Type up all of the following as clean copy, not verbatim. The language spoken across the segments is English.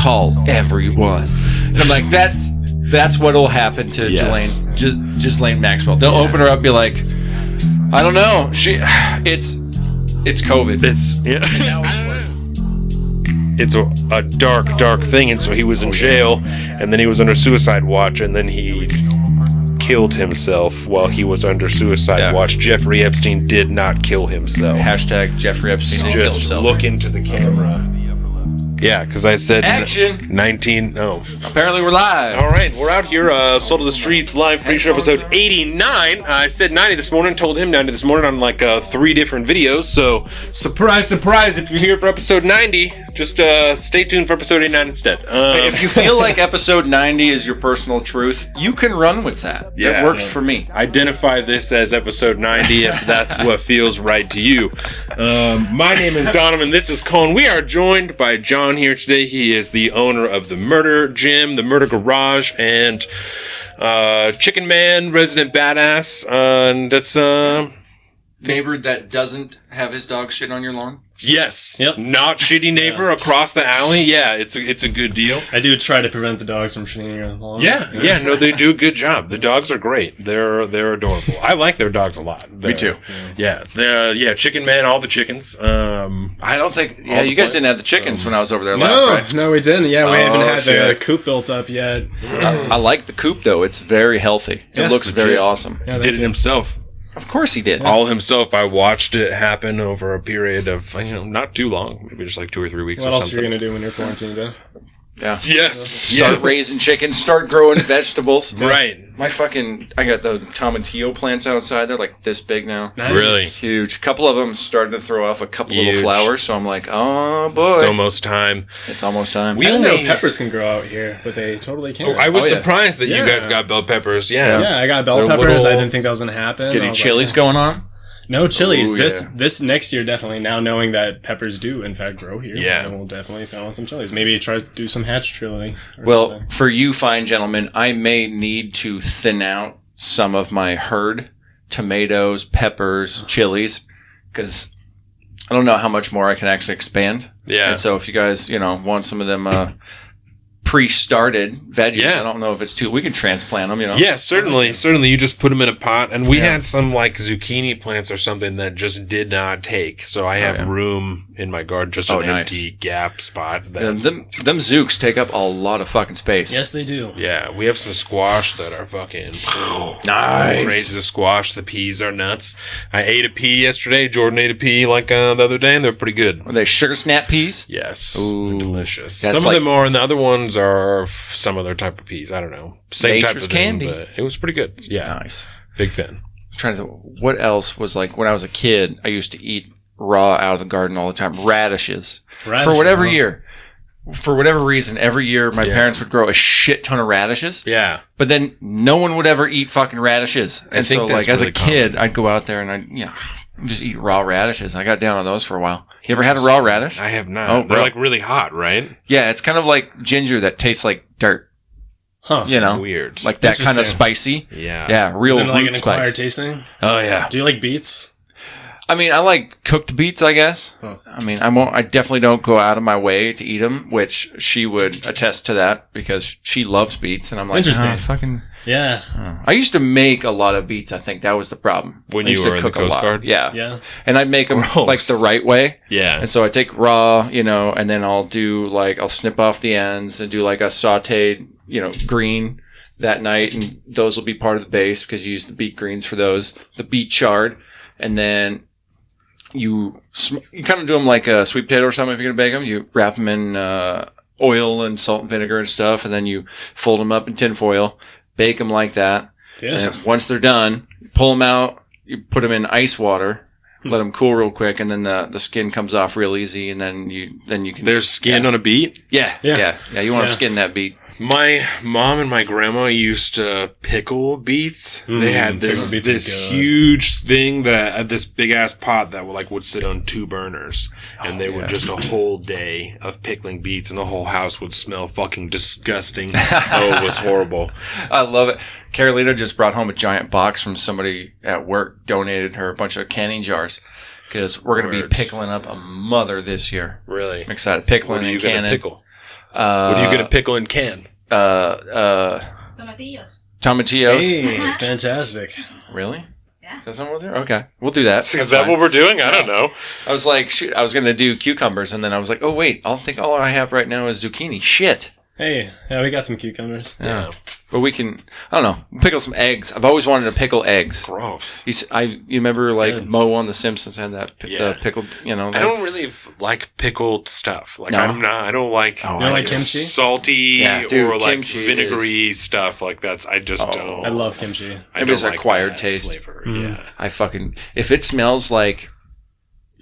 call everyone. And I'm like, that's what'll happen to Ghislaine Maxwell. They'll open her up and be like, I don't know. It's COVID. It's a dark thing, and so he was in jail, and then he was under suicide watch, and then he killed himself while he was under suicide watch. Jeffrey Epstein did not kill himself. Hashtag Jeffrey Epstein didn't kill himself. Just look into the camera. Yeah, because I said action. 19. Oh, apparently we're live. All right, we're out here. Soul to the Streets live pre-show episode 89. I said 90 this morning. Told him 90 this morning on like 3 different videos. So surprise! If you're here for episode 90, just stay tuned for episode 89 instead. If you feel like episode 90 is your personal truth, you can run with that. It works for me. Identify this as episode 90 if that's what feels right to you. My name is Donovan. This is Colin. We are joined by John here today. He is the owner of the Murder Gym, the Murder Garage, and Chicken Man, Resident Badass. And that's neighbor that doesn't have his dog shit on your lawn. Yes. Yep. Not shitty neighbor across the alley. Yeah, it's a good deal. I do try to prevent the dogs from shitting on your lawn. Yeah. No, they do a good job. The dogs are great. They're adorable. I like their dogs a lot. Me too. Yeah. Chicken Man, all the chickens. I don't think. Yeah, you guys didn't have the chickens when I was over there last, right? No, we didn't. Yeah, we haven't had the coop built up yet. I like the coop though. It's very healthy. It looks very awesome. Yeah, did it himself. Of course he did. All himself. I watched it happen over a period of, not too long. Maybe just like 2 or 3 weeks or something. What else are you going to do when you're quarantined, huh? Yeah. Yes. Start raising chickens. Start growing vegetables. Right. I got the tomatillo plants outside. They're like this big now. Nice. Really? Huge. A couple of them started to throw off a couple little flowers. So I'm like, oh boy. It's almost time. I didn't know peppers can grow out here, but they totally can. I was surprised that you guys got bell peppers. Yeah. Yeah, I got bell peppers. I didn't think that was going to happen. Getting chilies going on? No chilies. This next year, definitely. Now knowing that peppers do, in fact, grow here. Yeah. I will definitely throw on some chilies. Maybe try to do some hatch chili. Well, something. for you fine gentlemen, I may need to thin out some of my herd. Tomatoes, peppers, chilies. Because I don't know how much more I can actually expand. Yeah. And so if you guys, want some of them pre-started veggies, I don't know if it's too... We can transplant them, Yeah, certainly. Certainly, you just put them in a pot. And we had some, like, zucchini plants or something that just did not take. So I have room in my garden, just an empty gap spot. Them zooks take up a lot of fucking space. Yes, they do. Yeah, we have some squash that are fucking... Nice. Crazy the squash. The peas are nuts. I ate a pea yesterday. Jordan ate a pea, the other day, and they're pretty good. Are they sugar snap peas? Yes. Ooh. Delicious. Some of them are, and the other ones are some other type of peas. I don't know. Same Nature's type of thing, candy. But it was pretty good. Yeah. Nice. Big fan. I'm trying to think, what else was like when I was a kid, I used to eat raw out of the garden all the time. Radishes. For whatever year. For whatever reason, every year my parents would grow a shit ton of radishes. Yeah. But then no one would ever eat fucking radishes. And so like as a kid, I'd go out there and I'd, just eat raw radishes. I got down on those for a while. You ever had a raw radish? I have not. Oh, they're like really hot, right? Yeah, it's kind of like ginger that tastes like dirt. Huh. Weird. Like that kind of spicy. Yeah. Yeah, real Is it like an spice. acquired tasting? Oh, yeah. Do you like beets? I mean, I like cooked beets, I guess. Huh. I mean, I definitely don't go out of my way to eat them, which she would attest to that because she loves beets. And I'm like, interesting. Yeah. I used to make a lot of beets. I think that was the problem. When I used you were to in the cook Coast a lot. Guard? Yeah. And I'd make them like the right way. Yeah. And so I take raw, and then I'll do I'll snip off the ends and do like a sauteed, green that night. And those will be part of the base because you use the beet greens for those, the beet chard. And then you kind of do them like a sweet potato or something if you're going to bake them. You wrap them in oil and salt and vinegar and stuff, and then you fold them up in tin foil, bake them like that. Yeah. And once they're done, pull them out, you put them in ice water, let them cool real quick, and then the skin comes off real easy, and then you can... There's skin on a beet? Yeah. You want to skin that beet. My mom and my grandma used to pickle beets. They had this huge thing this big ass pot that would sit on 2 burners, and they would just a whole day of pickling beets, and the whole house would smell fucking disgusting. It was horrible. I love it. Carolina just brought home a giant box from somebody at work. Donated her a bunch of canning jars because we're going to be pickling up a mother this year. Really? I'm excited. Pickling what are you and canning. Pickle? What are you going to pickle in can? Tomatillos. Tomatillos. Hey, fantastic. Really? Yeah. Is that something we'll do? Okay. We'll do that. Is that what we're doing? I don't know. I was like, shoot, I was going to do cucumbers, and then I was like, oh, wait, I think all I have right now is zucchini. Shit. Hey, yeah, we got some cucumbers. Yeah. But we can, I don't know, pickle some eggs. I've always wanted to pickle eggs. Gross. You remember, It's like, good. Mo on The Simpsons had that Yeah. the pickled, you know. I don't really like pickled stuff. Like No? I don't like, Oh, You don't like kimchi? salty Yeah, dude, or like kimchi vinegary stuff. Like I just don't. I love kimchi. I Maybe it's don't an acquired that taste. Flavor. Mm. Yeah. If it smells like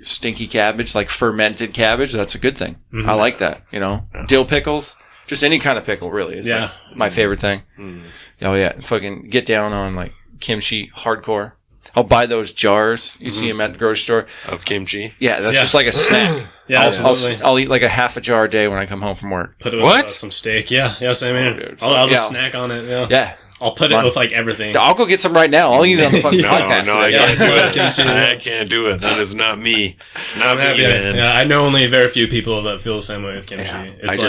stinky cabbage, like fermented cabbage, that's a good thing. Mhm. I like that, you know. Dill pickles, just any kind of pickle, really. Is Yeah. like my favorite thing. Mm. Oh, yeah. Fucking get down on, like, kimchi hardcore. I'll buy those jars. You see them at the grocery store. Of kimchi. Yeah, that's Yeah. just like a snack. Yeah, absolutely. I'll eat like a half a jar a day when I come home from work. Put it What? with some steak. Yeah, same here. dude. I'll just Yeah. snack on it. Yeah. Yeah. I'll put Fun. it with like everything. I'll go get some right now. I'll eat it on the fucking No, podcast. I today. can't do it. Kimchi. I can't do it. That is not me. Not me, yeah, man. yeah, I know only very few people that feel the same way with kimchi. Yeah, It's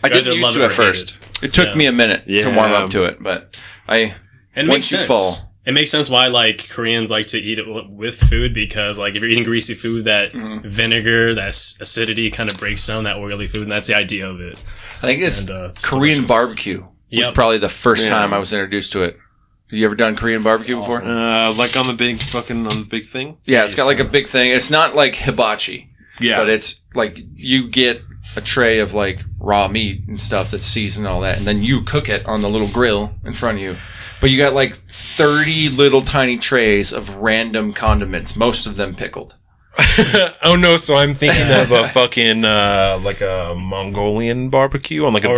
I you didn't either used love to or at hate first. It took Yeah. me a minute to Yeah. warm up to it, but And it once makes you sense. fall. It makes sense why like Koreans like to eat it with food because like if you're eating greasy food, that Mm-hmm. vinegar, that acidity kind of breaks down that oily food, and that's the idea of it. I think it's It's Korean delicious. barbecue. Was Yep. probably the first Yeah. time I was introduced to it. Have you ever done Korean barbecue It's before? awesome. Like on the big thing. Yeah, it's got like a big thing. It's not like hibachi. Yeah. But it's like you get a tray of like raw meat and stuff that's seasoned and all that, and then you cook it on the little grill in front of you. But you got like 30 little tiny trays of random condiments, most of them pickled. Oh no! So I'm thinking of a fucking like a Mongolian barbecue on like a Oh,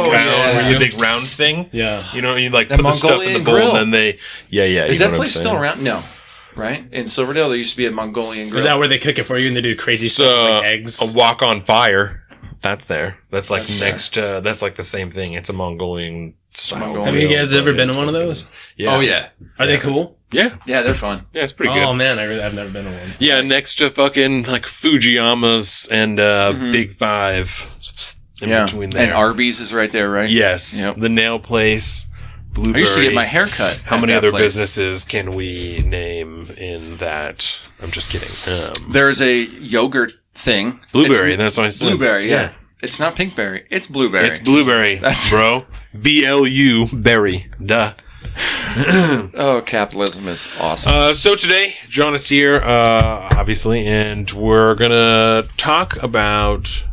big yeah. the big round thing. Yeah. You know, you like The put the stuff in Mongolian the bowl grill. and then they. Yeah. Is you know that what I'm place saying. still around? No. Right? In Silverdale, there used to be a Mongolian grill. Is that where they cook it for you and they do crazy So stuff like eggs? a wok on fire. That's there. That's like That's next. That's like the same thing. It's a Mongolian style. Mongolian. Have you grill, guys but ever been it's to one of fucking- those? Yeah. Oh, yeah. Are they cool? Yeah. Yeah, they're fun. Yeah. It's pretty Oh good. man, I've never been to one. Yeah. Next to fucking like Fujiyama's and Big Five. In between there. And Arby's is right there, right? Yes. Yep. The nail place. Blueberry. I used to get my hair cut. How at many that other place. businesses can we name in that? I'm just kidding. There's a yogurt thing. Blueberry. It's That's what I said. blueberry, yeah. It's not pinkberry. It's blueberry. It's blueberry, That's- bro. BLU berry. Duh. Oh, capitalism is awesome. So today, John is here, obviously, and we're gonna talk about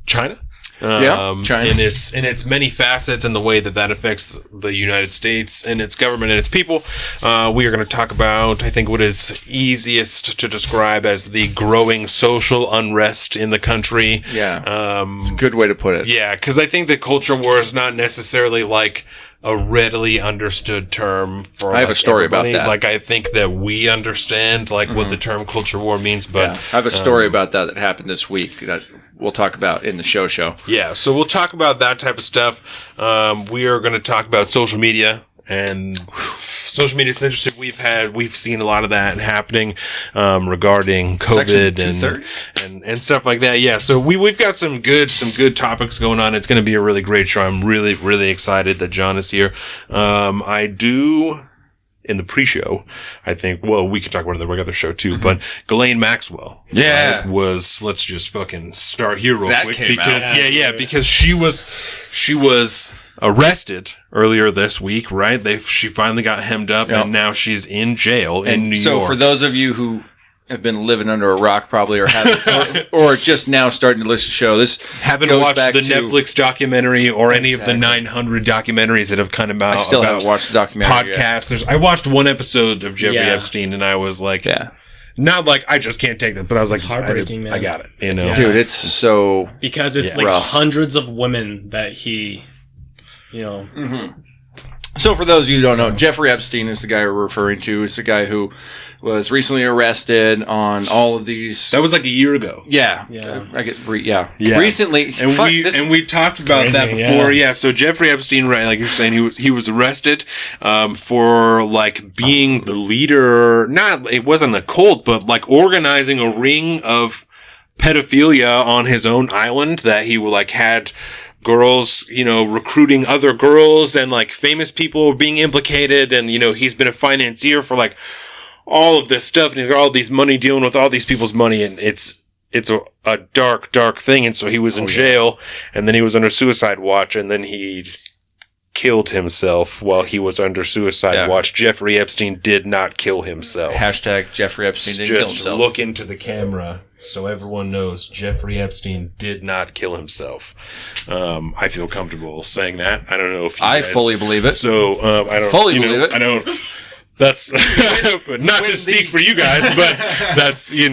China. China. in its many facets and the way that affects the United States and its government and its people. We are going to talk about, I think, what is easiest to describe as the growing social unrest in the country. Yeah. It's a good way to put it. Yeah, because I think the culture war is not necessarily like a readily understood term for. I have a story about everybody. that. Like I think that we understand like what the term culture war means, but Yeah. I have a story about that happened this week that we'll talk about in the show. yeah. So we'll talk about that type of stuff. We are going to talk about social media and. Social media is interesting. We've seen a lot of that happening regarding COVID and stuff like that. Yeah, so we've got some good topics going on. It's going to be a really great show. I'm really really excited that John is here. I do. In the pre-show, I think, well, we could talk about the regular show too, but Ghislaine Maxwell. Yeah. right, let's just fucking start here real That quick. came Because, out. because she was arrested earlier this week, right? She finally got hemmed up Yep. and now she's in jail in New so York. for those of you who have been living under a rock probably or haven't or just now starting to listen to the show, this haven't goes watched back the to- Netflix documentary or any of the Exactly. 900 documentaries that have kind of out. I still about haven't watched the documentary yet. podcasts. I watched one episode of Jeffrey Yeah. Epstein and I was like, Yeah. not like I just can't take that, but I was like, heartbreaking, man. I got it. You know, Dude, it's so Because it's Yeah. like Rough. hundreds of women that he, you know, So for those of you who don't know, Jeffrey Epstein is the guy we're referring to. Is the guy who was recently arrested on all of these. that was like a year ago. Yeah, Yeah. Yeah. Recently, And we talked about crazy, that before. yeah. Yeah. So Jeffrey Epstein, right? Like you're saying, he was arrested for like being the leader. Not it wasn't a cult, but like organizing a ring of pedophilia on his own island that he like had girls, recruiting other girls and like famous people being implicated. And, he's been a financier for like all of this stuff. And he's got all these money dealing with all these people's money. And it's a dark, dark thing. And so he was in jail and then he was under suicide watch and then he killed himself while he was under suicide watch. Jeffrey Epstein did not kill himself. Hashtag Jeffrey Epstein didn't kill himself. Just look into the camera so everyone knows Jeffrey Epstein did not kill himself. I feel comfortable saying that. I don't know if you guys... I fully believe it. So, I don't... Fully believe it. I don't... That's not to speak for you guys, but that's that's where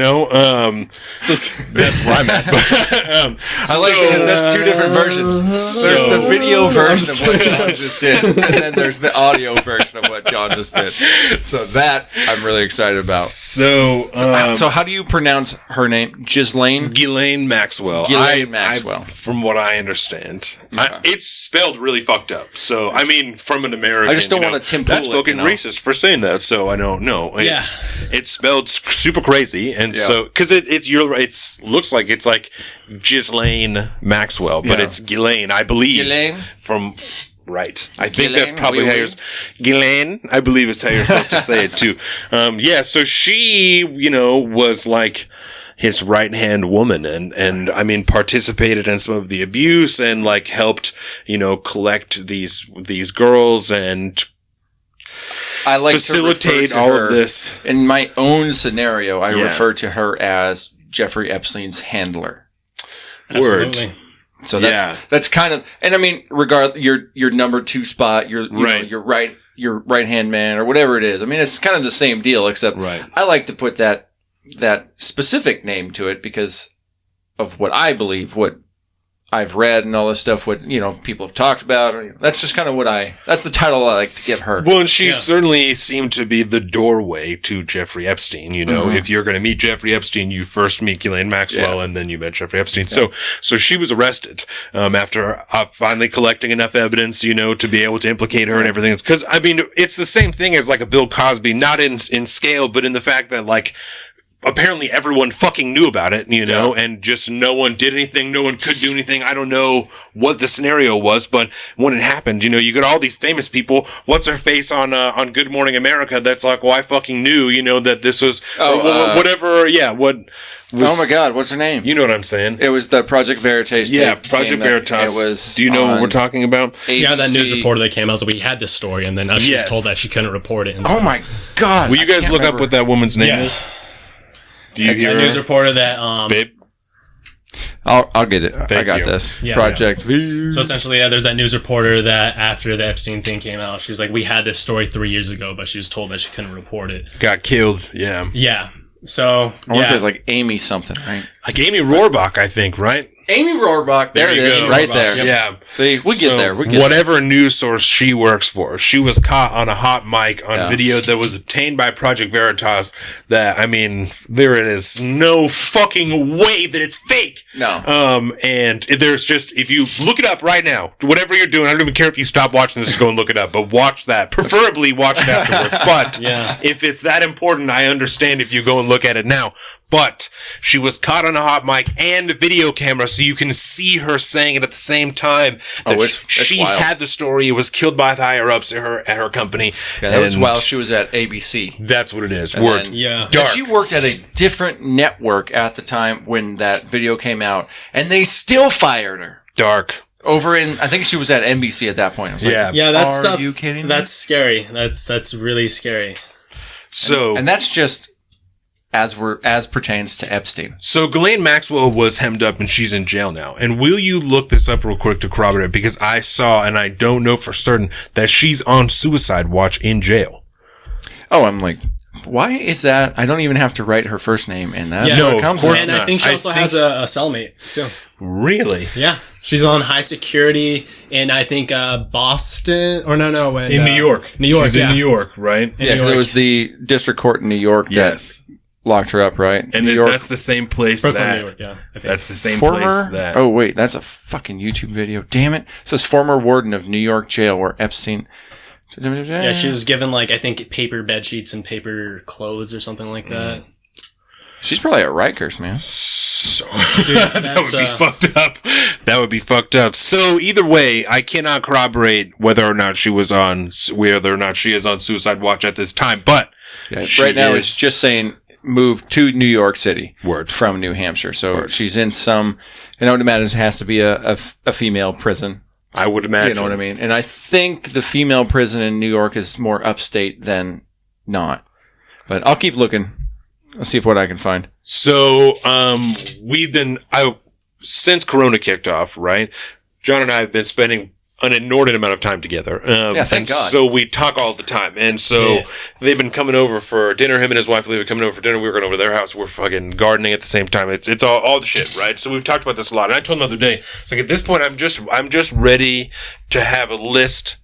I'm at. I like because there's two different versions. There's the video version of what John just did, and then there's the audio version of what John just did. So that I'm really excited about. So how do you pronounce her name? Ghislaine Maxwell. Ghislaine Maxwell. From what I understand, it's spelled really fucked up. So I mean, from an American, I just don't want to Tim Pool that's fucking racist for saying that, so I don't know. It's spelled super crazy, and so because it looks like it's like Ghislaine Maxwell, but it's Ghislaine, I believe. Ghislaine? I think that's probably how you're... Ghislaine, I believe is how you're supposed to say it too. So she, was like his right-hand woman and I mean, participated in some of the abuse and like helped, collect these girls and I like facilitate to all her, of this. In my own scenario, I refer to her as Jeffrey Epstein's handler. Absolutely. Word. So that's kind of, and I mean, your number 2 spot, your right hand man or whatever it is. I mean, it's kind of the same deal, except I like to put that specific name to it because of what I believe, what I've read and all this stuff, what, people have talked about. That's just kind of that's the title I like to give her. Well, and she certainly seemed to be the doorway to Jeffrey Epstein. If you're going to meet Jeffrey Epstein, you first meet Ghislaine Maxwell and then you met Jeffrey Epstein. Yeah. So she was arrested, after finally collecting enough evidence, to be able to implicate her and everything. Cause I mean, it's the same thing as like a Bill Cosby, not in scale, but in the fact that like, apparently everyone fucking knew about it, and just no one did anything. No one could do anything. I don't know what the scenario was, but when it happened, you got all these famous people. What's her face on Good Morning America? That's like, well, I fucking knew, that this was whatever. Yeah. What? Oh my God. What's her name? You know what I'm saying? It was the Project Veritas. Yeah. Project Veritas. It was. Do you know what we're talking about? ABC. Yeah. That news reporter that came out. So we had this story and then she was told that she couldn't report it. And oh my God. Will you guys look up what that woman's name is? Do you hear a news reporter that babe? I'll get it. I got this. Yeah, Project V. So essentially, there's that news reporter that after the Epstein thing came out, she was like, we had this story 3 years ago, but she was told that she couldn't report it. Got killed, yeah. Yeah. So, I want to say it's like Amy something, right? Like Amy Rohrbach, I think, right? Amy Rohrbach. There it is, right there. Yep. Yeah. See, we get there. Whatever news source she works for, she was caught on a hot mic on video that was obtained by Project Veritas. That, I mean, there is no fucking way that it's fake. No. And there's just, if you look it up right now, whatever you're doing, I don't even care if you stop watching this and go and look it up, but watch that. Preferably watch it afterwards. But if it's that important, I understand if you go and look at it now. But she was caught on a hot mic and a video camera, so you can see her saying it at the same time. That she had the story. It was killed by the higher ups at her company. Yeah, that was while she was at ABC. That's what it is. Dark. And she worked at a different network at the time when that video came out, and they still fired her. Dark. Over in, I think she was at NBC at that point. I was like, that's stuff. Are you kidding me? That's scary. That's really scary. So, and that's just as pertains to Epstein. So Ghislaine Maxwell was hemmed up and she's in jail now. And will you look this up real quick to corroborate? Because I saw, and I don't know for certain, that she's on suicide watch in jail. Oh, I'm like, why is that? I don't even have to write her first name in that. Yeah, no, of course not. And I think she also has a cellmate too. Really? Yeah. She's on high security in, I think, Boston, or no. In New York. New York, she's in New York, right? Yeah, it was the district court in New York that locked her up, right? And New York. That's the same place Brooklyn, New York, yeah. That's the same place that... Oh, wait, that's a fucking YouTube video. Damn it. It says former warden of New York jail where Epstein... Yeah, she was given, like, I think, paper bed sheets and paper clothes or something like that. She's probably at Rikers, man. Dude, That would be fucked up. That would be fucked up. So either way, I cannot corroborate whether or not she is on suicide watch at this time. But right now, it's just saying move to New York City Word. from New Hampshire. So she's in some. I would imagine it has to be a female prison. I would imagine. You know what I mean? And I think the female prison in New York is more upstate than not. But I'll keep looking. I'll see what I can find. So, since Corona kicked off, right? John and I have been spending an inordinate amount of time together. Thank God. So we talk all the time. And so they've been coming over for dinner. Him and his wife, they've been coming over for dinner. We were going over to their house. We're fucking gardening at the same time. It's all the shit, right? So we've talked about this a lot. And I told him the other day, it's like at this point, I'm just ready to have a list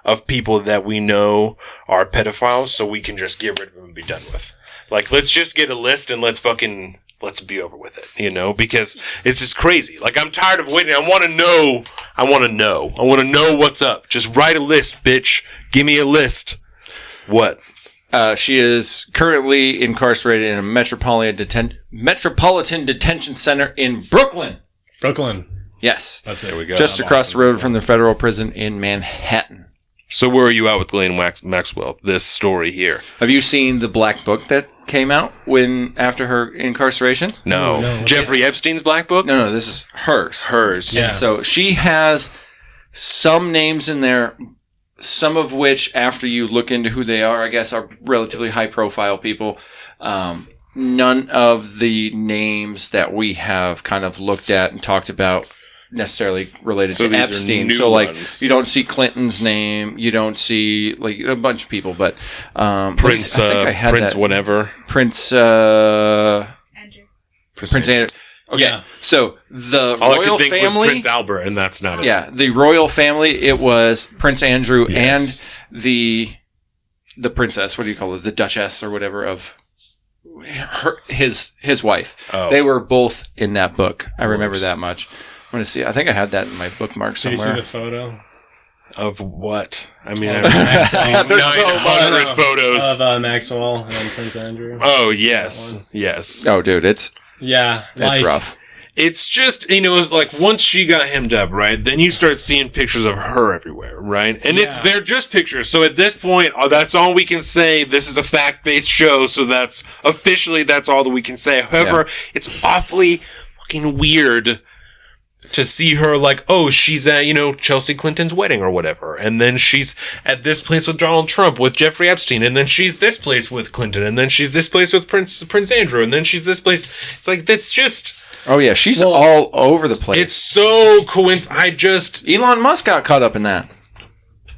of people that we know are pedophiles so we can just get rid of them and be done with. Like, let's just get a list and let's be over with it, because it's just crazy. Like, I'm tired of waiting. I want to know what's up. Just write a list, bitch. Give me a list. What? She is currently incarcerated in a metropolitan detention center in Brooklyn. Brooklyn. Yes. That's it. There we go. Just across the road from the federal prison in Manhattan. So where are you at with Ghislaine Maxwell, this story here? Have you seen the black book that came out after her incarceration? No. Jeffrey Epstein's black book? No, this is hers. Yeah. So she has some names in there, some of which, after you look into who they are, I guess are relatively high-profile people. None of the names that we have kind of looked at and talked about necessarily related to Epstein. So, like, you don't see Clinton's name, you don't see, like, a bunch of people, but Prince Andrew. Okay. Yeah. So the all royal I could think family was Prince Albert, and that's not it. Yeah, the royal family. It was Prince Andrew and the princess. What do you call it? The Duchess or whatever of his wife. Oh. They were both in that book. I remember that much. I'm going to see. I think I had that in my bookmark somewhere. Did you see the photo? Of what? I mean, there's so 900 photos of Maxwell and Prince Andrew. Oh, yes. Oh, dude, it's rough. It's just, it's like once she got hemmed up, right? Then you start seeing pictures of her everywhere, right? And they're just pictures. So at this point, that's all we can say. This is a fact-based show, so that's all that we can say. However, it's awfully fucking weird to see her like, oh, she's at, Chelsea Clinton's wedding or whatever. And then she's at this place with Donald Trump, with Jeffrey Epstein. And then she's this place with Clinton. And then she's this place with Prince Andrew. And then she's this place. It's like, that's just... Oh, yeah. She's all over the place. It's so Elon Musk got caught up in that.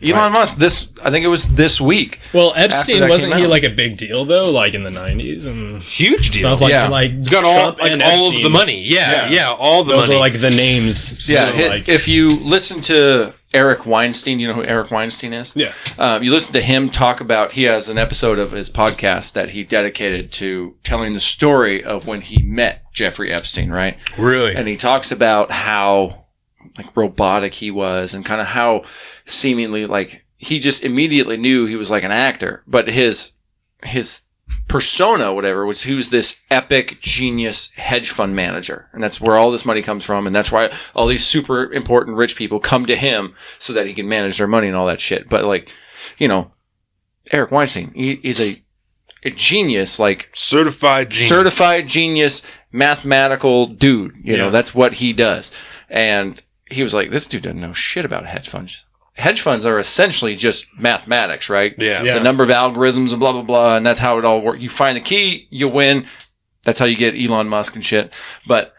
Elon Musk, I think it was this week. Well, Epstein, wasn't he like a big deal though, like in the 90s and huge deal? Stuff like he's got all of the money. Yeah, all the money. Those are like the names. Yeah, so if you listen to Eric Weinstein, you know who Eric Weinstein is? Yeah. You listen to him talk about, he has an episode of his podcast that he dedicated to telling the story of when he met Jeffrey Epstein, right? Really? And he talks about how like robotic he was and kind of how seemingly like he just immediately knew he was like an actor, but his persona, whatever, was he was this epic genius hedge fund manager, and that's where all this money comes from, and that's why all these super important rich people come to him so that he can manage their money and all that shit. But like, Eric Weinstein, he is a genius, like certified genius, mathematical dude. You know, that's what he does. And he was like, this dude doesn't know shit about hedge funds. Hedge funds are essentially just mathematics, right? Yeah. It's a number of algorithms and blah, blah, blah. And that's how it all works. You find the key, you win. That's how you get Elon Musk and shit. But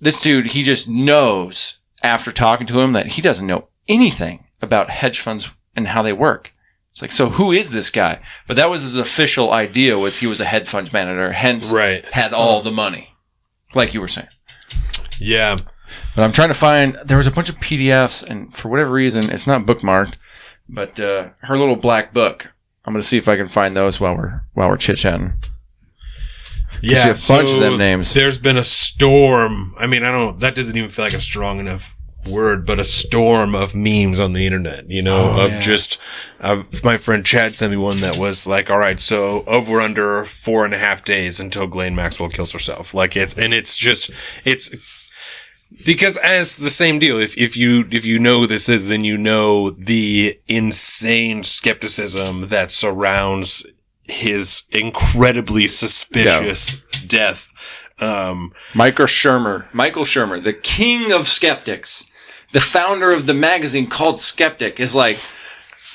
this dude, he just knows after talking to him that he doesn't know anything about hedge funds and how they work. It's like, so who is this guy? But that was his official idea, was he was a hedge fund manager, hence had all the money, like you were saying. Yeah. But I'm trying to find, there was a bunch of PDFs, and for whatever reason, it's not bookmarked, but her little black book. I'm going to see if I can find those while we're chit-chatting. Yeah, a bunch of them names. There's been a storm. I mean, that doesn't even feel like a strong enough word, but a storm of memes on the internet, my friend Chad sent me one that was like, all right, so over under 4.5 days until Ghislaine Maxwell kills herself. Like it's because as the same deal, if you know who this is, then you know the insane skepticism that surrounds his incredibly suspicious death. Michael Shermer, the king of skeptics, the founder of the magazine called Skeptic, is like,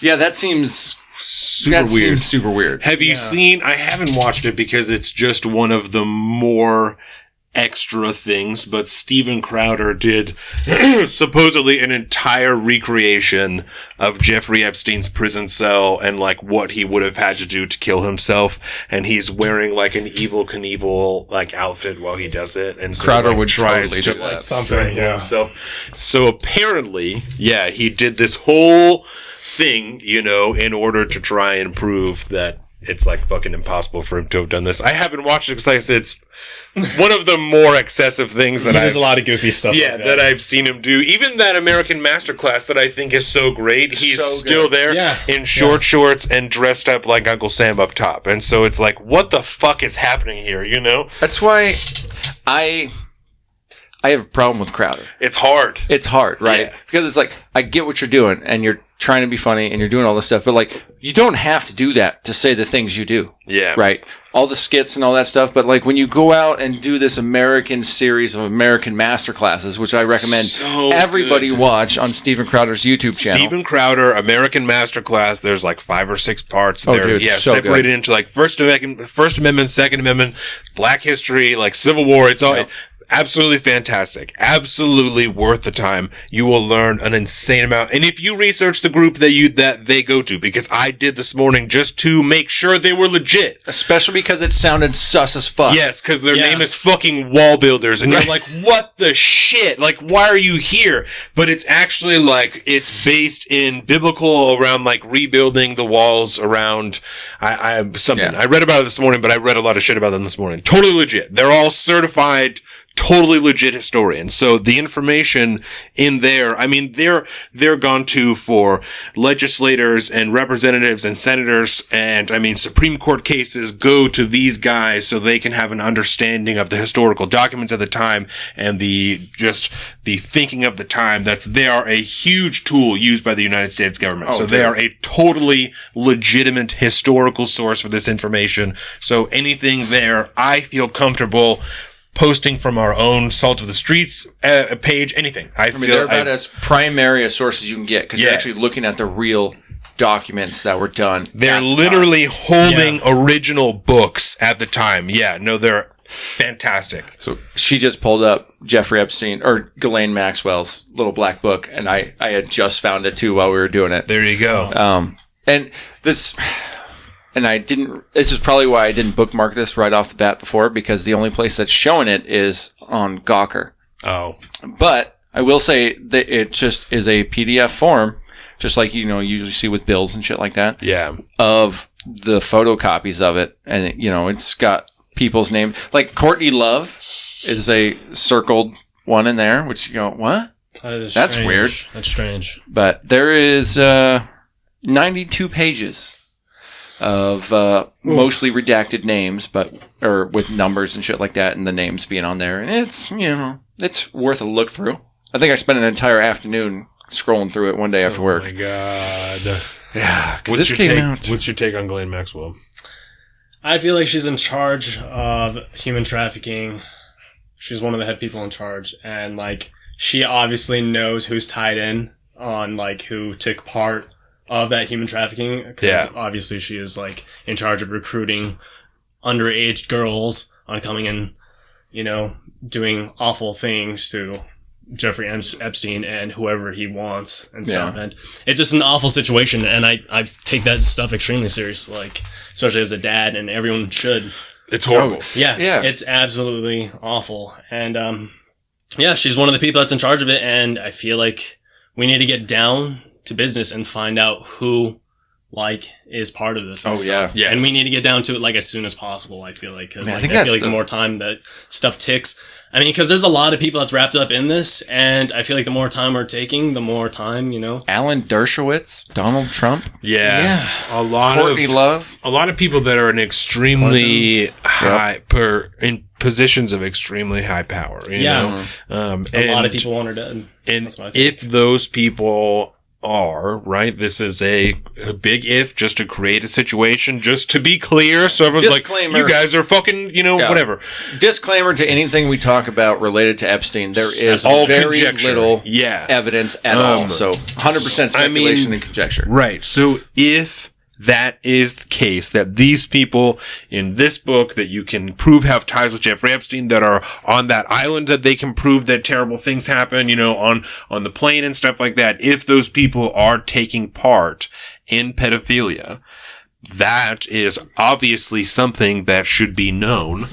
yeah, that seems super weird. Have you seen? I haven't watched it because it's just one of the more extra things, but Steven Crowder did supposedly an entire recreation of Jeffrey Epstein's prison cell and like what he would have had to do to kill himself, and he's wearing like an Evel Knievel like outfit while he does it, and so Crowder like, would tries totally to do that. Something, himself. So apparently, he did this whole thing, in order to try and prove that it's like fucking impossible for him to have done this. I haven't watched it because like I said, it's one of the more excessive things that there's a lot of goofy stuff. Yeah, like that I've seen him do. Even that American Masterclass that I think is so great. He's still there in short shorts and dressed up like Uncle Sam up top. And so it's like, what the fuck is happening here? That's why I have a problem with Crowder. It's hard. It's hard, right? Yeah. Because it's like, I get what you're doing, and you're trying to be funny, and you're doing all this stuff, but like, you don't have to do that to say the things you do. Yeah. Right? All the skits and all that stuff, but like, when you go out and do this American series of American Masterclasses, which I recommend everybody watch on Steven Crowder's YouTube channel. Steven Crowder, American Masterclass, there's like 5 or 6 parts. Separated into like First Amendment, Second Amendment, Black History, like Civil War. It's all... Absolutely fantastic. Absolutely worth the time. You will learn an insane amount. And if you research the group that they go to, because I did this morning just to make sure they were legit. Especially because it sounded sus as fuck. Yes, because their name is fucking Wall Builders. And you're like, what the shit? Like, why are you here? But it's actually like, it's based in biblical around like rebuilding the walls around, I read about it this morning, but I read a lot of shit about them this morning. Totally legit. They're all certified, totally legit historians. So the information in there, I mean, they're gone to for legislators and representatives and senators, and I mean, Supreme Court cases go to these guys so they can have an understanding of the historical documents at the time and the thinking of the time. They are a huge tool used by the United States government. They are a totally legitimate historical source for this information. So anything there, I feel comfortable posting from our own Salt of the Streets page, anything. I mean, they're about as primary a source as you can get, because you're actually looking at the real documents that were done. They're literally holding original books at the time. Yeah, no, they're fantastic. So she just pulled up Jeffrey Epstein, or Ghislaine Maxwell's little black book, and I had just found it too while we were doing it. There you go. This is probably why I didn't bookmark this right off the bat before, because the only place that's showing it is on Gawker. Oh. But I will say that it just is a PDF form, just like, you usually see with bills and shit like that. Yeah. Of the photocopies of it. And, it's got people's names. Like Courtney Love is a circled one in there, which you go, what? That's weird. That's strange. But there is 92 pages of mostly redacted names, or with numbers and shit like that, and the names being on there. And it's, it's worth a look through. I think I spent an entire afternoon scrolling through it one day after work. Oh my god. Yeah. What's your take on Ghislaine Maxwell? I feel like she's in charge of human trafficking. She's one of the head people in charge, and like, she obviously knows who's tied in on like who took part of that human trafficking, because obviously she is like in charge of recruiting underage girls on coming in, doing awful things to Jeffrey Epstein and whoever he wants and stuff. And it's just an awful situation, and I take that stuff extremely serious, like, especially as a dad, and everyone should. It's horrible. Yeah. It's absolutely awful. And she's one of the people that's in charge of it, and I feel like we need to get down to business and find out who like is part of this. Oh stuff. Yes. And we need to get down to it like as soon as possible. I feel like because Man, like, I think I feel that's like the more time that stuff ticks. I mean, because there's a lot of people that's wrapped up in this, and I feel like the more time we're taking, the more time, you know. Alan Dershowitz, Donald Trump, Yeah. A lot Courtney Love. A lot of people that are in extremely high in positions of extremely high power. You know? A lot of people want her dead. And if those people are, right, this is a big if, just to create a situation, just to be clear, so everyone's Disclaimer. like, you guys are fucking, whatever. Disclaimer to anything we talk about related to Epstein, there is all very conjecture. little Yeah. evidence at all. So 100% speculation and conjecture. Right. So if that is the case, that these people in this book that you can prove have ties with Jeffrey Epstein, that are on that island, that they can prove that terrible things happen, on the plane and stuff like that, if those people are taking part in pedophilia, that is obviously something that should be known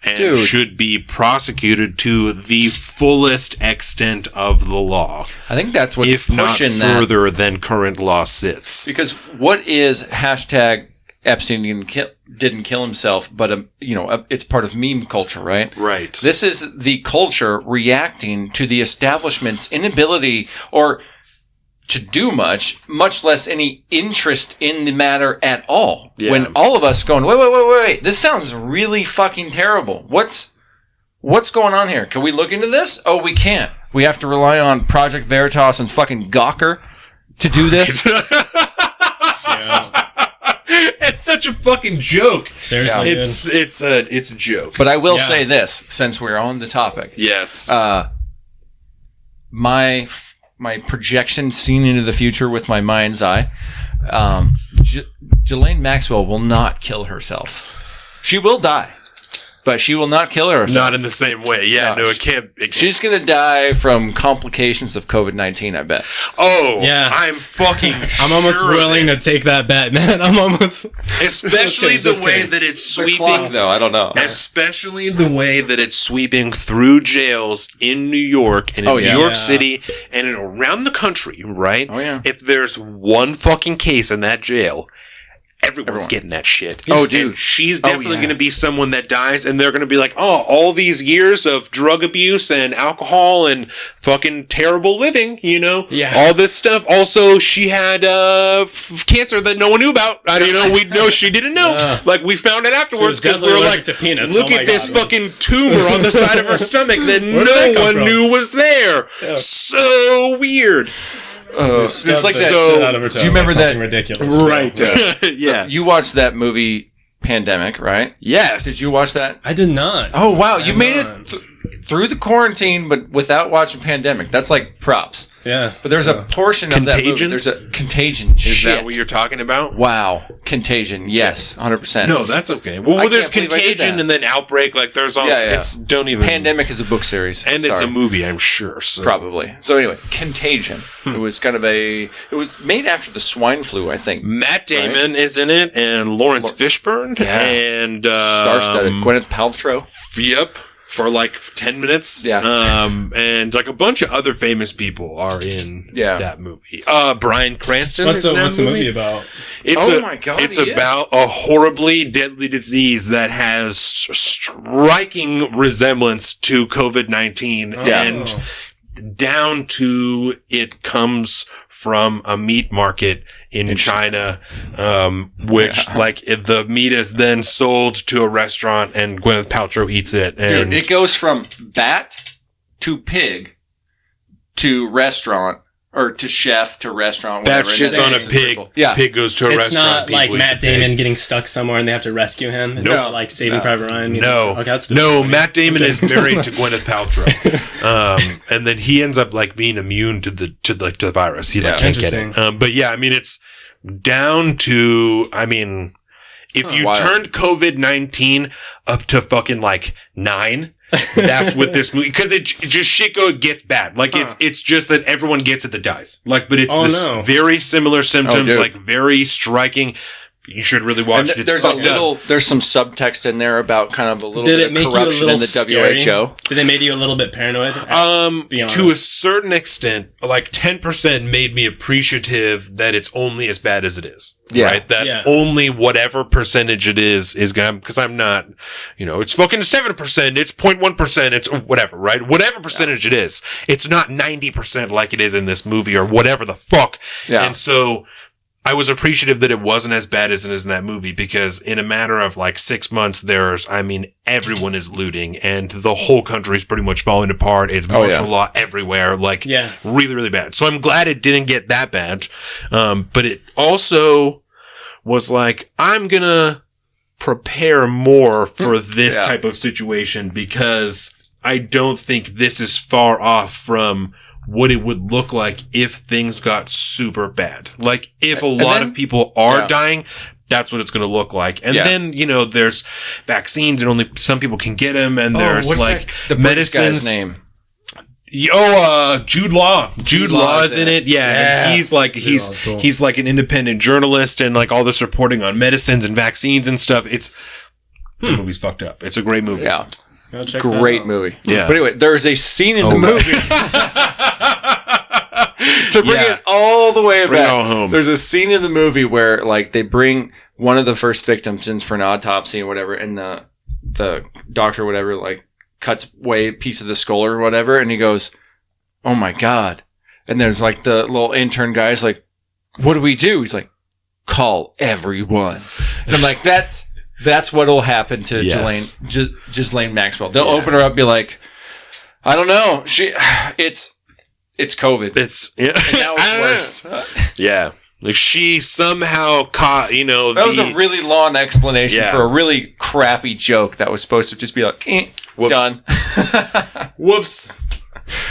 and should be prosecuted to the fullest extent of the law. I think that's what's if not pushing further than current law sits. Because what is hashtag Epstein didn't kill himself, but it's part of meme culture, right? Right. This is the culture reacting to the establishment's inability or to do much less any interest in the matter at all. Yeah. When all of us going, wait, this sounds really fucking terrible. What's going on here? Can we look into this? Oh, we can't. We have to rely on Project Veritas and fucking Gawker to do this. It's such a fucking joke. Seriously, it's a joke. But I will say this, since we're on the topic. Yes. My projection seen into the future with my mind's eye, Ghislaine Maxwell will not kill herself. She will die, but she will not kill herself. Not in the same way. Yeah, no, it can't. She's going to die from complications of COVID-19, I bet. Oh, yeah. I'm fucking I'm almost willing to take that bet, man. I'm almost... Especially the way that it's sweeping... though, I don't know. Especially the way that it's sweeping through jails in New York and in New York City and around the country, right? Oh, yeah. If there's one fucking case in that jail... Everyone's getting that shit. Oh, dude. And she's definitely going to be someone that dies, and they're going to be like, oh, all these years of drug abuse and alcohol and fucking terrible living, Yeah. all this stuff. Also, she had cancer that no one knew about. We know she didn't know. Like, we found it afterwards because we were like, look at this fucking tumor on the side of her stomach that no one knew was there. Yeah. So weird. It's like that. So, do you remember that? Ridiculous. Right. Yeah. So you watched that movie Pandemic, right? Yes. Did you watch that? I did not. Oh, wow. You made it through the quarantine, but without watching Pandemic. That's like props. Yeah. But there's a portion of that movie. There's a Contagion. Is that what you're talking about? Wow. Contagion. Yes. 100%. No, that's okay. Well, there's Contagion and then Outbreak. Like, there's all... It's, don't even... Pandemic is a book series. And it's a movie, I'm sure. So. Probably. So anyway, Contagion. It was kind of it was made after the swine flu, I think. Matt Damon is in it, and Lawrence Fishburne. Yeah. And... Star-studded. Gwyneth Paltrow. Yep. For like 10 minutes. Yeah. And like a bunch of other famous people are in that movie. Bryan Cranston. What's the movie about? My God. It's about a horribly deadly disease that has striking resemblance to COVID-19. And down to it comes from a meat market in China, which the meat is then sold to a restaurant and Gwyneth Paltrow eats it. And dude, it goes from bat to pig to restaurant or to chef to restaurant. That whatever. shit's on a pig. Yeah. Pig goes to a restaurant. It's not like Matt Damon getting stuck somewhere and they have to rescue him. It's not like Saving Private Ryan. No. Okay, that's Matt Damon is married to Gwyneth Paltrow. And then he ends up like being immune to the virus. He can't get it. But yeah, I mean, it's down to, if you turned COVID-19 up to fucking like 9, that's what this movie, because it just gets bad. Like it's just that everyone gets it that dies. Like, but it's very similar symptoms, like very striking. You should really watch it. It's there's some subtext in there about kind of a little bit of corruption in the scary? WHO. Did it make you a little bit paranoid? To a certain extent, like 10% made me appreciative that it's only as bad as it is. Yeah. Right? That only whatever percentage it is gonna, because I'm not, it's fucking 7%, it's 0.1%, it's whatever, right? Whatever percentage it is, it's not 90% like it is in this movie or whatever the fuck. Yeah. And so, I was appreciative that it wasn't as bad as it is in that movie, because in a matter of like 6 months, everyone is looting and the whole country is pretty much falling apart. It's martial law everywhere. Really, really bad. So I'm glad it didn't get that bad. But it also was like, I'm gonna prepare more for this type of situation, because I don't think this is far off from what it would look like if things got super bad. Like, if a lot of people are dying, that's what it's going to look like. And then, there's vaccines and only some people can get them, and there's the medicines. Guy's name? Jude Law. Jude Law is in it. Yeah. And he's like, he's like an independent journalist, and like all this reporting on medicines and vaccines and stuff. The movie's fucked up. It's a great movie. Yeah. Great movie. Yeah. But anyway, there's a scene in the movie. To bring it all the way back, home. There's a scene in the movie where like they bring one of the first victims in for an autopsy or whatever, and the doctor or whatever like cuts away a piece of the skull or whatever, and he goes, "Oh my god!" And there's like the little intern guy's like, "What do we do?" He's like, "Call everyone." And I'm like, That's what'll happen to Ghislaine Maxwell. They'll open her up and be like, I don't know. It's COVID. And now it's worse. Yeah. Like, she somehow caught, that was a really long explanation for a really crappy joke that was supposed to just be like, done. Whoops.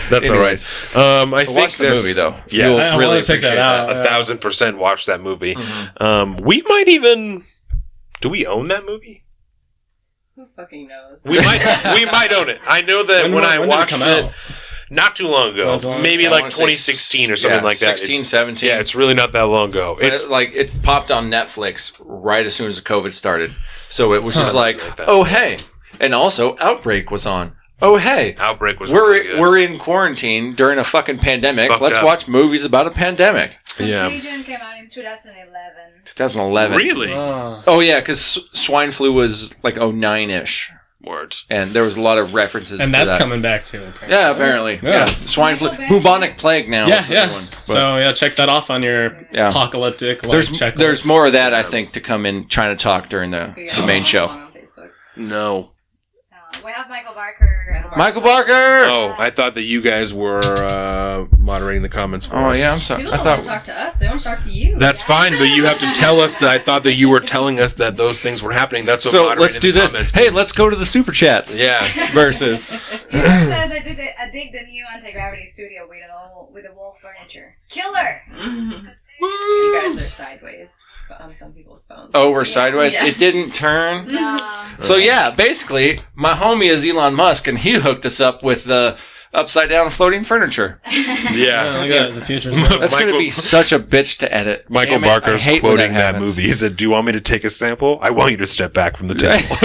That's anyways, all right. I think watch the movie though. Yeah, I really want to check that out. 1,000% watch that movie. Mm-hmm. We might even. Do we own that movie? Who fucking knows? We might own it. I know that when I watched it not too long ago, maybe like 2016 or something like that. 16, 17. Yeah, it's really not that long ago. It popped on Netflix right as soon as the COVID started. So it was just like, oh hey. And also Outbreak was on. Oh hey. Outbreak was really good. We're in quarantine during a fucking pandemic. Let's watch movies about a pandemic. Contagion came out in 2011. 2011. Really? Oh yeah, because swine flu was like 09-ish. Words. And there was a lot of references and to that's that. coming back too, apparently. Yeah, apparently. Yeah. Swine flu. Bubonic plague now. Yeah. So, check that off on your apocalyptic checklist. There's more of that, I think, to come in trying to talk during the main show. No. We have Michael Barker. Michael Barker! Oh, I thought that you guys were moderating the comments for us. Oh, yeah, I'm sorry. People don't want to talk to us. They want to talk to you. That's fine, but you have to tell us that. I thought that you were telling us that those things were happening. That's what. So let's do this. Hey, let's go to the super chats. Yeah. Versus. says I dig the new anti-gravity studio with the wall furniture. Killer. Mm-hmm. You guys are sideways on some people's phones. Oh, we're sideways? Yeah. It didn't turn? No. So yeah, basically, my homie is Elon Musk, and he hooked us up with the upside down floating furniture. Yeah. The future's That's going to be such a bitch to edit. Michael Barker's quoting that movie. He said, "Do you want me to take a sample? I want you to step back from the table."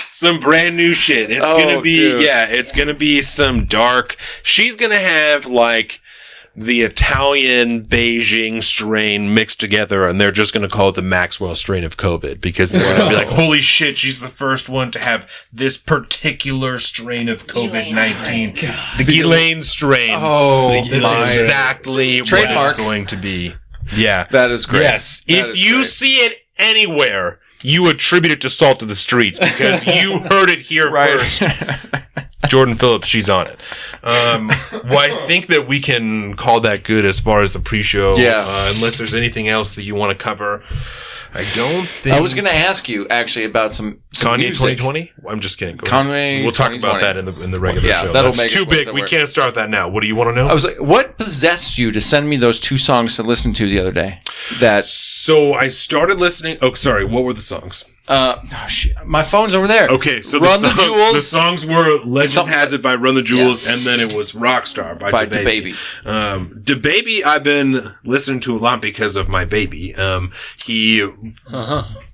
Some brand new shit. It's gonna be, it's gonna be some dark. She's gonna have like the Italian Beijing strain mixed together, and they're just going to call it the Maxwell strain of COVID, because they're going to be like, holy shit, she's the first one to have this particular strain of COVID-19. The Ghislaine strain. Oh, that's exactly what it's going to be. Yeah. That is great. Yes. If you see it anywhere, you attribute it to Salt of the Streets, because you heard it here first. Jordan Phillips, she's on it. Well, I think that we can call that good as far as the pre-show. Yeah. Unless there's anything else that you want to cover. I don't think. I was going to ask you actually about some Kanye music. 2020. I'm just kidding. Kanye. We'll talk about that in the regular show. That'll That's make too big. We can't start that now. What do you want to know? I was like, what possessed you to send me those 2 songs to listen to the other day? So I started listening. Oh, sorry. What were the songs? Shit. My phone's over there. Okay, so Run the Jewels. The songs were Legend Has It by Run the Jewels, and then it was Rockstar by DaBaby. DaBaby, I've been listening to a lot because of my baby. He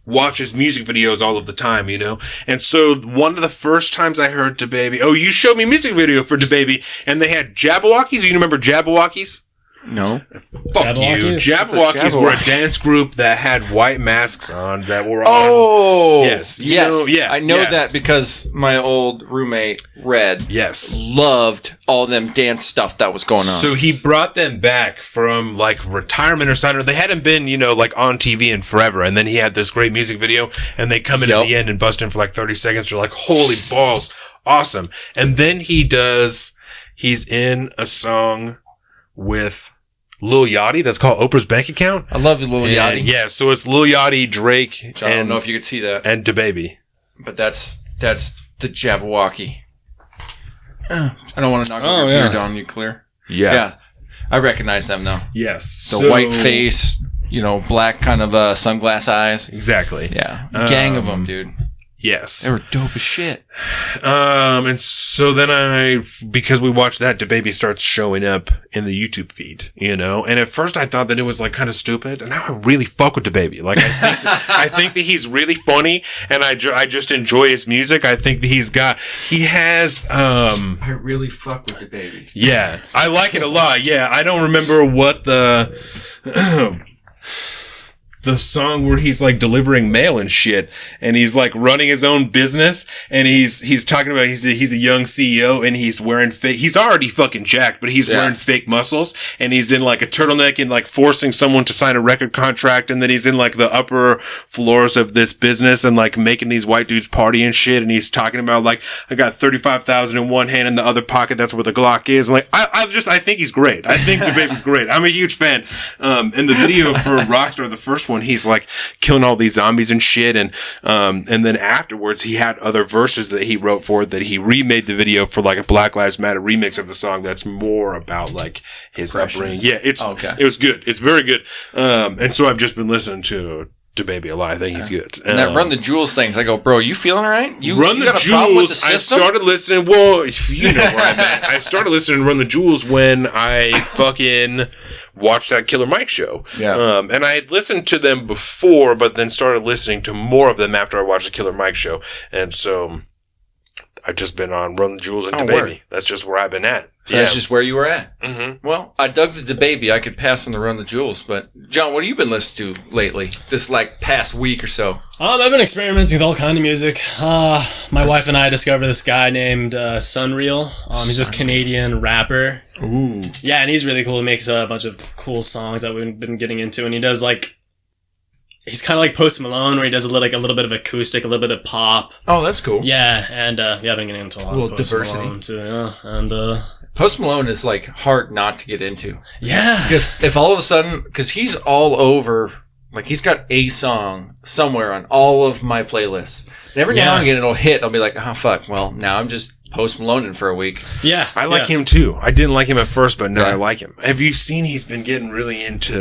watches music videos all of the time, you know? And so one of the first times I heard DaBaby, you showed me a music video for DaBaby, and they had Jabberwockies. You remember Jabberwockies? No. Fuck you. Jabberwockies were a dance group that had white masks on that were on. Oh! Yes. I know that because my old roommate, Red, loved all them dance stuff that was going on. So he brought them back from, like, retirement or something. They hadn't been, you know, like, on TV in forever. And then he had this great music video, and they come in at the end and bust in for, like, 30 seconds. You're like, holy balls. Awesome. And then he's in a song with Lil Yachty that's called Oprah's Bank Account. I love Lil Yachty. Yeah, so it's Lil Yachty, Drake, I don't know if you could see that. And DaBaby. But that's the Jabberwocky. I don't want to knock your beard on you, clear. Yeah. I recognize them though. Yes. The white face, you know, black kind of sunglass eyes. Exactly. Yeah. Gang of them, dude. Yes. They were dope as shit. And so then because we watched that, DaBaby starts showing up in the YouTube feed, you know? And at first I thought that it was like kind of stupid, and now I really fuck with DaBaby. Like, I think that he's really funny, and I just enjoy his music. I think that I really fuck with DaBaby. Yeah. I like it a lot. Yeah. I don't remember what the song where he's like delivering mail and shit, and he's like running his own business, and he's talking about he's a young CEO, and he's wearing fake. He's already fucking jacked, but he's wearing fake muscles, and he's in like a turtleneck and like forcing someone to sign a record contract, and then he's in like the upper floors of this business and like making these white dudes party and shit, and he's talking about like, I got 35,000 in one hand, in the other pocket that's where the Glock is. And like, I think he's great. I think DaBaby's great. I'm a huge fan. In the video for Rockstar, the first one, he's like killing all these zombies and shit, and then afterwards he had other verses that he wrote for it that he remade the video for, like a Black Lives Matter remix of the song that's more about like his upbringing. Yeah, it was good. It's very good. And so I've just been listening to DaBaby a lot. I think he's good. And that Run the Jewels things, I go, bro, you feeling all right? You Run the Jewels, I started listening, well, you know where I'm at. I started listening to Run the Jewels when I fucking watched that Killer Mike show. Yeah. And I had listened to them before, but then started listening to more of them after I watched the Killer Mike show. And so I've just been on Run the Jewels and DaBaby. That's just where I've been at. So that's just where you were at. Mm-hmm. Well, I dug the DaBaby. I could pass on the Run the Jewels, but John, what have you been listening to lately? This like past week or so? I've been experimenting with all kind of music. My wife and I discovered this guy named Sunreal. He's this Canadian rapper. Ooh. Yeah, and he's really cool. He makes a bunch of cool songs that we've been getting into, and he does like. He's kind of like Post Malone, where he does a little bit of acoustic, a little bit of pop. Oh, that's cool. Yeah, and I've been getting into a lot of Post diversity Malone too. Yeah, and Post Malone is like hard not to get into. Yeah, because if all of a sudden, because he's all over, like he's got a song somewhere on all of my playlists. And every now and again it'll hit. I'll be like, oh fuck. Well, now I'm just Post Malone for a week. Yeah, I like him too. I didn't like him at first, but now I like him. Have you seen he's been getting really into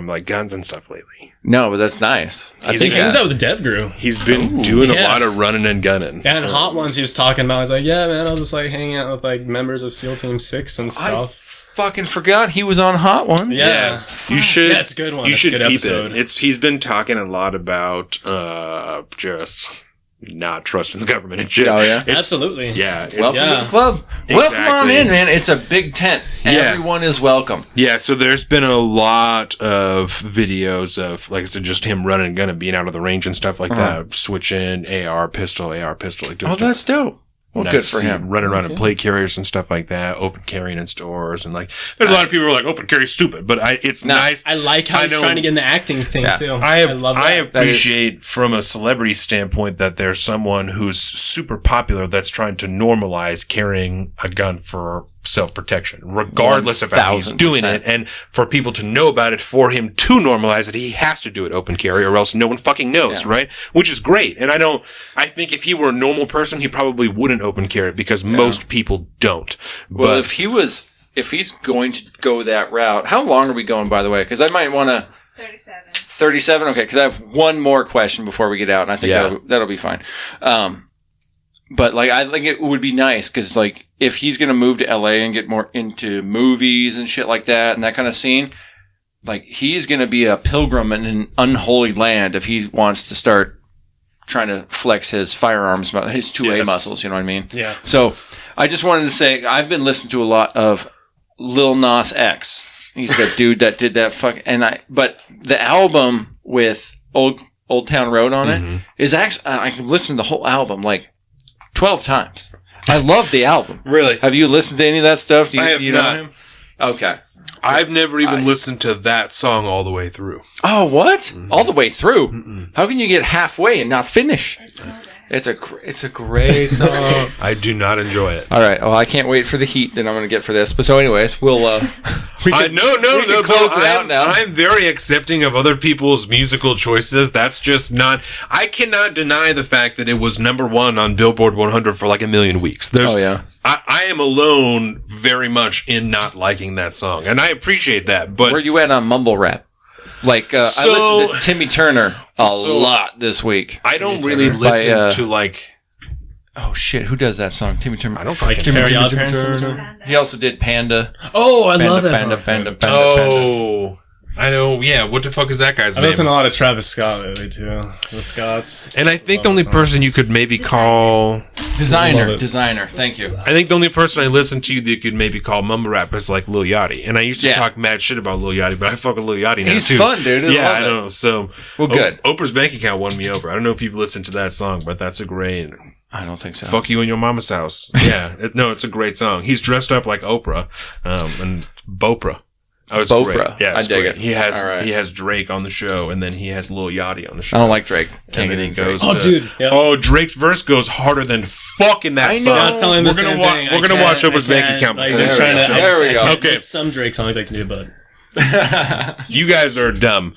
like guns and stuff lately? No, but that's nice. He hangs out with Dev Grew. He's been doing a lot of running and gunning. Yeah, and Hot Ones he was talking about. He's like, yeah, man, I'll just like hang out with like members of SEAL Team 6 and stuff. Fucking forgot he was on Hot Ones. Yeah. You should. Yeah, it's a good one. You should keep it. He's been talking a lot about just not trusting the government and shit. Oh yeah, absolutely. Yeah, welcome to the club. Exactly. Welcome on in, man. It's a big tent. Everyone is welcome. Yeah, so there's been a lot of videos of, like I said, just him running and gunning, being out of the range and stuff like that, switching AR pistol. Like doing stuff. That's dope. Well, nice good for him. Running around in plate carriers and stuff like that, open carrying in stores, and like, there's a lot of people who are like, open carry stupid, but it's nice. I like how he's trying to get in the acting thing too. I love that. I appreciate from a celebrity standpoint that there's someone who's super popular that's trying to normalize carrying a gun for self-protection, regardless of how he's doing it, and for people to know about it, for him to normalize it, he has to do it open carry, or else no one fucking knows, right? Which is great. And I think if he were a normal person, he probably wouldn't open carry because most people don't. Well, if he's going to go that route, how long are we going, by the way? Because I might want to... 37. 37? Okay, because I have one more question before we get out, and I think that'll be fine. But, like, I think it would be nice, because, like, if he's going to move to LA and get more into movies and shit like that, and that kind of scene, like, he's going to be a pilgrim in an unholy land if he wants to start trying to flex his firearms, his 2A muscles, you know what I mean? Yeah. So, I just wanted to say, I've been listening to a lot of Lil Nas X. He's the dude that did that but the album with Old Town Road on it is actually, I can listen to the whole album, like, 12 times. I love the album. Really? Have you listened to any of that stuff? I have know not. him? Okay. I've never even listened to that song all the way through. Oh, what? All the way through? How can you get halfway and not finish? It's so bad. It's a great song. I do not enjoy it. All right. Well, I can't wait for the heat that I'm going to get for this. But so, anyways, we'll No, close it out now. I'm very accepting of other people's musical choices. That's just not. I cannot deny the fact that it was #1 on Billboard 100 for like a million weeks. I am alone very much in not liking that song, and I appreciate that. But where you at on mumble rap? Like I listened to Timmy Turner a lot this week. I don't really listen to like. Oh shit! Who does that song? Timmy Turner. I don't like fucking Fairy Odd Timmy Parents. Turner. He also did Panda. Oh, I love that song. Panda. Oh, I know. Yeah, what the fuck is that guy's I name? listen to a lot of Travis Scott lately too. The Scotts. And I think the only person you could maybe call Designer. Thank you. I think the only person I listen to that you could maybe call mumble rap is like Lil Yachty. And I used to talk mad shit about Lil Yachty, but I fuck with Lil Yachty now He's too. fun, dude. I know. So, well, good. Oprah's bank account won me over. I don't know if you've listened to that song, but that's a great. I don't think so. Fuck you in your mama's house. Yeah, it's a great song. He's dressed up like Oprah, and Bopra. Oh, it's Bopra. Great. Yeah, it's I dig great. it. He has Drake on the show, and then he has Lil Yachty on the show. I don't like Drake. And then he goes. Dude. Yep. Oh, Drake's verse goes harder than fuck in that I know. song. I was telling him the same thing. We're gonna watch Oprah's bank account. Like, before there we go. Okay. Okay. Some Drake songs I can do, but You guys are dumb.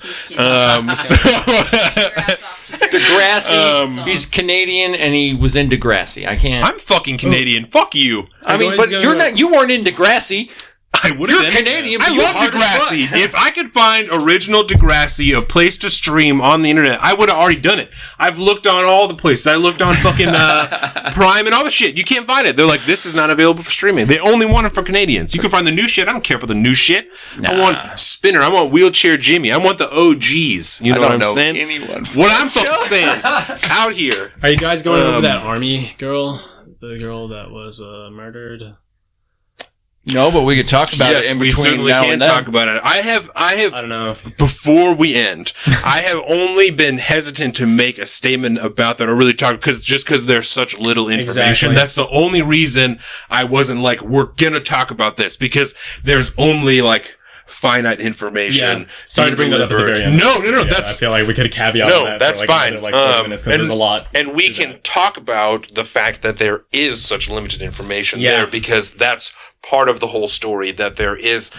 Degrassi. He's Canadian and he was in Degrassi. I can't. I'm fucking Canadian. Fuck you. I mean, but you're not. You weren't in Degrassi. I would have You're been. Canadian. I But you love hard as Degrassi. fuck. If I could find original Degrassi, a place to stream on the internet, I would have already done it. I've looked on all the places. I looked on fucking Prime and all the shit. You can't find it. They're like, this is not available for streaming. They only want it for Canadians. You can find the new shit. I don't care about the new shit. I want Spinner. I want Wheelchair Jimmy. I want the OGs. You know what I'm saying? Anyone. What I'm fucking saying out here. are you guys going over that army girl? The girl that was murdered? No, but we could talk about it in we between certainly now can and then. talk about it. I have. I don't know. Before we end, I have only been hesitant to make a statement about that or really talk because there's such little information. Exactly. That's the only reason I wasn't like, we're gonna talk about this because there's only like finite information. Yeah. Sorry to bring that up at the very end. No. Yeah, That's I feel like we could caveat no, that that's for like fine. another, 20 minutes because there's a lot. And we can talk about the fact that there is such limited information there because that's part of the whole story, that there is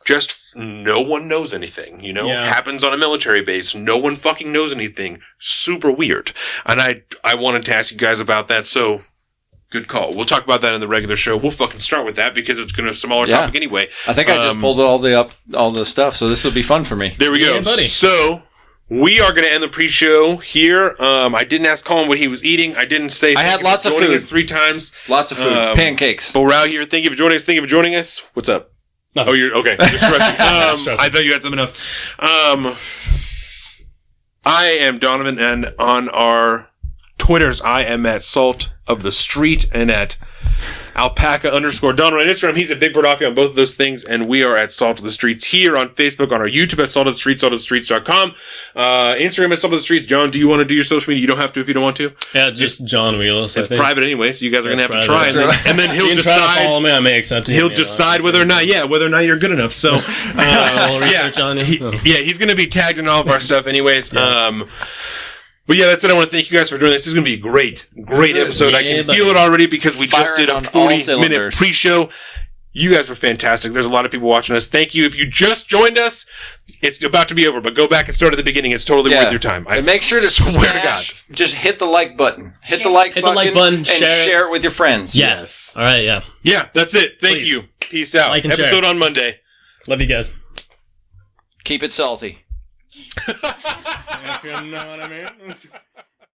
just no one knows anything, happens on a military base. No one fucking knows anything. Super weird. And I wanted to ask you guys about that. So good call. We'll talk about that in the regular show. We'll fucking start with that because it's going to a smaller topic anyway. I think I just pulled all the stuff, so this will be fun for me. There we go. Yeah, buddy. So we are going to end the pre-show here. I didn't ask Colin what he was eating. I didn't say. I had lots of food. Us 3 times. Lots of food. Pancakes. But we're out here. Thank you for joining us. Thank you for joining us. What's up? Nothing. Oh, you're okay. You're stretching. I thought you had something else. I am Donovan, and on our Twitters, I am at Salt of the Street and at Alpaca_Donovan on Instagram. He's at Big Birdoffy on both of those things, and we are at Salt of the Streets here on Facebook, on our YouTube at Salt of the Streets, saltofthestreets.com. Instagram at Salt of the Streets. John, do you want to do your social media? You don't have to if you don't want to. Yeah, just John Wheelos. It's private anyway, so you guys are going to have to try, private. and then he'll You can try to decide. follow me. I may accept it. He'll decide whether or not you're good enough. So, research on you. he's going to be tagged in all of our stuff, anyways. But yeah, that's it. I want to thank you guys for joining us. This is going to be a great episode. I can feel it already because we just did a 40-minute pre-show. You guys were fantastic. There's a lot of people watching us. Thank you. If you just joined us, it's about to be over, but go back and start at the beginning. It's totally worth your time. And make sure to swear to God. Just hit the like button. Hit the like button and share it with your friends. Yes. All right, yeah. Yeah, that's it. Thank you. Peace out. Like and Episode share. on Monday. Love you guys. Keep it salty. If you know what I mean.